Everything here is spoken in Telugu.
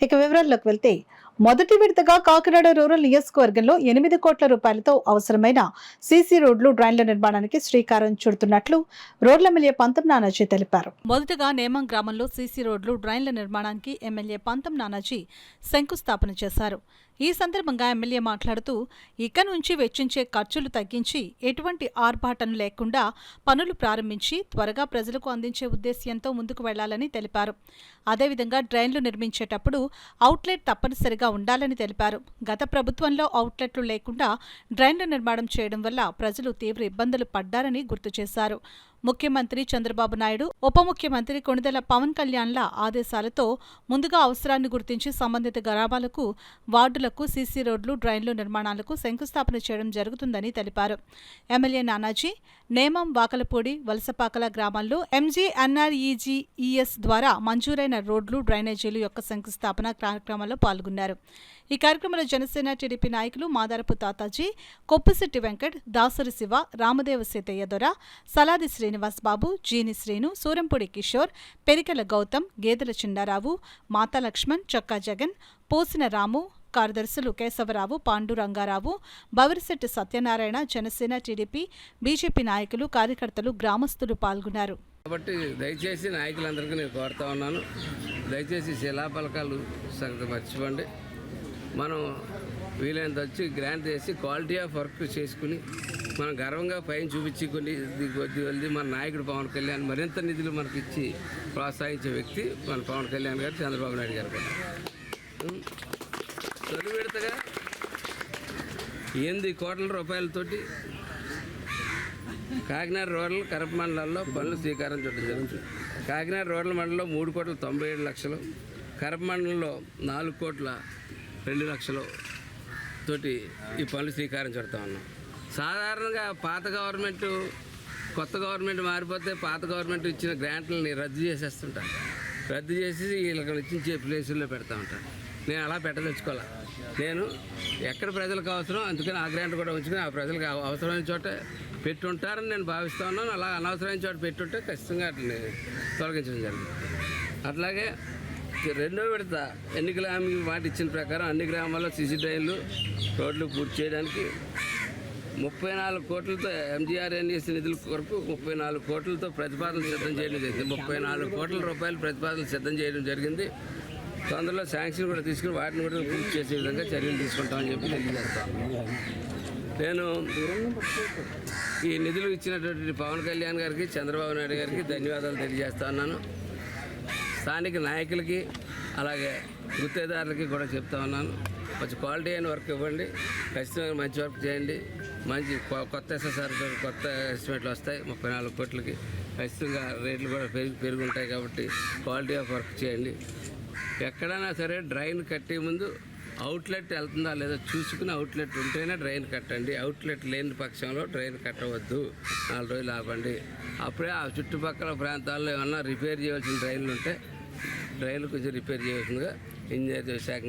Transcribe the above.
ఇక వివరాల్లోకి వెళ్తే మొదటి విడతగా కాకినాడ రూరల్ నియోజకవర్గంలో 8 కోట్ల రూపాయలతో అవసరమైన సీసీ రోడ్లు డ్రైన్ల నిర్మాణానికి శ్రీకారం చుడుతున్నట్లు రోడ్ల ఎమ్మెల్యే పంతం నానాజీ తెలిపారు. మొదటగా నేమం గ్రామంలో సీసీ రోడ్లు డ్రైన్ల నిర్మాణానికి ఎమ్మెల్యే పంతం నానాజీ శంకుస్థాపన చేశారు. ఈ సందర్భంగా ఎమ్మెల్యే మాట్లాడుతూ ఇక నుంచి వెచ్చించే ఖర్చులు తగ్గించి ఎటువంటి ఆర్భాటం లేకుండా పనులు ప్రారంభించి త్వరగా ప్రజలకు అందించే ఉద్దేశ్యంతో ముందుకు వెళ్లాలని తెలిపారు. అదేవిధంగా డ్రైన్లు నిర్మించేటప్పుడు అవుట్లెట్ తప్పనిసరిగా ఉండాలని తెలిపారు. గత ప్రభుత్వంలో అవుట్లెట్లు లేకుండా డ్రైన్ల నిర్మాణం చేయడం వల్ల ప్రజలు తీవ్ర ఇబ్బందులు పడ్డారని గుర్తు చేశారు. ముఖ్యమంత్రి చంద్రబాబు నాయుడు, ఉప ముఖ్యమంత్రి కొణిదెల పవన్ కళ్యాణ్ల ఆదేశాలతో ముందుగా అవసరాన్ని గుర్తించి సంబంధిత గ్రామాలకు, వార్డులకు సీసీ రోడ్లు, డ్రైన్లు నిర్మాణాలకు శంకుస్థాపన చేయడం జరుగుతుందని తెలిపారు. ఎమ్మెల్యే నానాజీ నేమం, వాకలపూడి, వలసపాకల గ్రామాల్లో MGNREGES ద్వారా మంజూరైన రోడ్లు, డ్రైనేజీలు యొక్క శంకుస్థాపన కార్యక్రమంలో పాల్గొన్నారు. ఈ కార్యక్రమంలో జనసేన, టీడీపీ నాయకులు మాదారపు తాతాజీ, కొప్పిశెట్టి వెంకట్, దాసరి శివ, రామదేవ సీతయ్య దొర, సలాది శ్రీనివాస్ బాబు, జీని శ్రీను, సూరంపూడి కిషోర్, పెరికెల గౌతమ్, గేదెల చిన్నారావు, మాతా లక్ష్మణ్, చొక్కా జగన్, పోసిన రాము, కార్యదర్శులు కేశవరావు, పాండురంగారావు, బవిరిశెట్టి సత్యనారాయణ, జనసేన, టీడీపీ, బీజేపీ నాయకులు, కార్యకర్తలు, గ్రామస్తులు పాల్గొన్నారు. కాబట్టి దయచేసి నాయకులందరికీ నేను కోరుతా ఉన్నాను, దయచేసి శిలాఫలకాలు సంగతి మర్చిపోండి. మనం వీలైనంత వచ్చి గ్రాంట్ చేసి క్వాలిటీ ఆఫ్ వర్క్ చేసుకుని మనం గర్వంగా పైన చూపించి కొన్ని కొద్ది వెళ్ళి మన నాయకుడు పవన్ కళ్యాణ్ మరింత నిధులు మనకి ఇచ్చి ప్రోత్సహించే వ్యక్తి మన పవన్ కళ్యాణ్ గారు, చంద్రబాబు నాయుడు గారు కూడా. తొలి విడతగా 8 కోట్ల రూపాయలతోటి కాకినాడ రూరల్, కరప మండలాల్లో పనులు శ్రీకారం చుట్టడం జరుగుతుంది. కాకినాడ రూరల్ మండలంలో 3,97,00,000, కరప మండలంలో 4,02,00,000 తోటి ఈ పనులు శ్రీకారం చుడతా ఉన్నాం. సాధారణంగా పాత గవర్నమెంట్, కొత్త గవర్నమెంట్ మారిపోతే పాత గవర్నమెంట్ ఇచ్చిన గ్రాంట్లని రద్దు చేసేస్తుంటారు. రద్దు చేసి వీళ్ళకి ఇచ్చించే ప్లేసుల్లో పెడతా ఉంటారు. నేను అలా పెట్టదలుచుకోవాలి. నేను ఎక్కడ ప్రజలకు అవసరం అందుకని ఆ గ్రాంట్ కూడా ఉంచుకొని ఆ ప్రజలకు అవసరమైన చోట పెట్టుంటారని నేను భావిస్తూ ఉన్నాను. అలా అనవసరమైన చోట పెట్టుంటే ఖచ్చితంగా వాటిని తొలగించడం జరిగింది. అట్లాగే రెండో విడత ఎన్నికల హామీ మాట ఇచ్చిన ప్రకారం అన్ని గ్రామాల్లో సీసీ డ్రైన్లు, రోడ్లు పూర్తి చేయడానికి 34 కోట్లతో MGNREGES నిధుల కొరకు 34 కోట్లతో ప్రతిపాదన సిద్ధం చేయడం జరిగింది. 34 కోట్ల రూపాయలు ప్రతిపాదన సిద్ధం చేయడం జరిగింది. తొందరలో శాంక్షన్ కూడా తీసుకుని వాటిని కూడా పూర్తి చేసే విధంగా చర్యలు తీసుకుంటామని చెప్పి తెలియజేస్తాను. నేను ఈ నిధులు ఇచ్చినటువంటి పవన్ కళ్యాణ్ గారికి, చంద్రబాబు నాయుడు గారికి ధన్యవాదాలు తెలియజేస్తా ఉన్నాను. స్థానిక నాయకులకి అలాగే గుత్తేదారులకి కూడా చెప్తా ఉన్నాను, కొంచెం క్వాలిటీ అయిన వర్క్ ఇవ్వండి, ఖచ్చితంగా మంచి వర్క్ చేయండి. మంచి కొత్త SSR కొత్త ఎస్టిమేట్లు వస్తాయి 34 కోట్లకి. ఖచ్చితంగా రేట్లు కూడా పెరుగుంటాయి కాబట్టి క్వాలిటీ ఆఫ్ వర్క్ చేయండి. ఎక్కడైనా సరే డ్రైన్ కట్టే ముందు అవుట్లెట్ వెళ్తుందా లేదా చూసుకుని అవుట్లెట్ ఉంటేనే డ్రైన్ కట్టండి. అవుట్లెట్ లేని పక్షంలో డ్రైన్ కట్టవద్దు. 4 రోజులు ఆపండి. అప్పుడే ఆ చుట్టుపక్కల ప్రాంతాల్లో ఏమన్నా రిపేర్ చేయవలసిన డ్రైన్లు ఉంటే డ్రైన్లు కొంచెం రిపేర్ చేయవలసిందిగా ఇంజనీర్ శాఖ